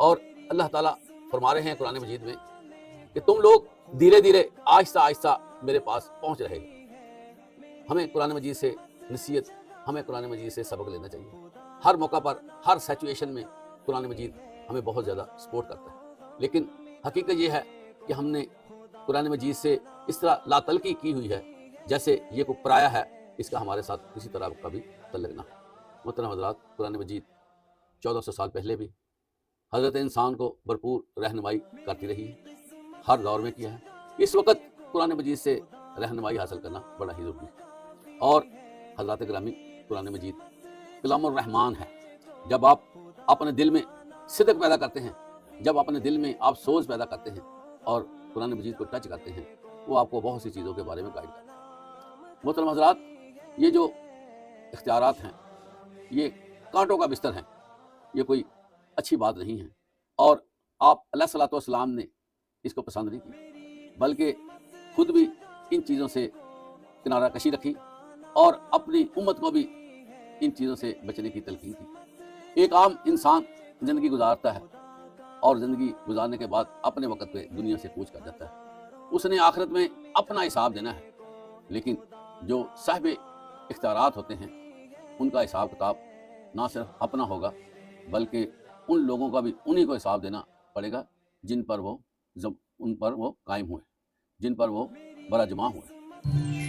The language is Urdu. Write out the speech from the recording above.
اور اللہ تعالیٰ فرما رہے ہیں قرآن مجید میں کہ تم لوگ دھیرے دھیرے آہستہ آہستہ میرے پاس پہنچ رہے ہو۔ ہمیں قرآن مجید سے نصیحت، ہمیں قرآن مجید سے سبق لینا چاہیے۔ ہر موقع پر، ہر سچویشن میں قرآن مجید ہمیں بہت زیادہ سپورٹ کرتا ہے، لیکن حقیقت یہ ہے کہ ہم نے قرآن مجید سے اس طرح لا تلقی کی ہوئی ہے جیسے یہ کوئی پرایا ہے، اس کا ہمارے ساتھ کسی طرح کا بھی تعلق نہ ہو۔ محترم حضرات، قرآن مجید 1400 سال پہلے بھی حضرت انسان کو بھرپور رہنمائی کرتی رہی ہے، ہر دور میں کیا ہے۔ اس وقت قرآن مجید سے رہنمائی حاصل کرنا بڑا ہی ضروری ہے۔ اور حضرات گرامی، قرآن مجید کلام الرحمن ہے۔ جب آپ اپنے دل میں صدق پیدا کرتے ہیں، جب اپنے دل میں آپ سوچ پیدا کرتے ہیں اور قرآن مجید کو ٹچ کرتے ہیں، وہ آپ کو بہت سی چیزوں کے بارے میں گائیڈ کرتا ہے۔ محترم حضرات، یہ جو اختیارات ہیں یہ کانٹوں کا بستر ہیں، یہ کوئی اچھی بات نہیں ہے، اور آپ علیہ الصلوۃ والسلام نے اس کو پسند نہیں کی، بلکہ خود بھی ان چیزوں سے کنارہ کشی رکھی اور اپنی امت کو بھی ان چیزوں سے بچنے کی تلقین کی۔ ایک عام انسان زندگی گزارتا ہے اور زندگی گزارنے کے بعد اپنے وقت پہ دنیا سے کوچ کر جاتا ہے، اس نے آخرت میں اپنا حساب دینا ہے، لیکن جو صاحب اختیارات ہوتے ہیں ان کا حساب کتاب نہ صرف اپنا ہوگا بلکہ ان لوگوں کا بھی انہی کو حساب دینا پڑے گا ان پر وہ قائم ہوئے، جن پر وہ برا جمع ہوئے۔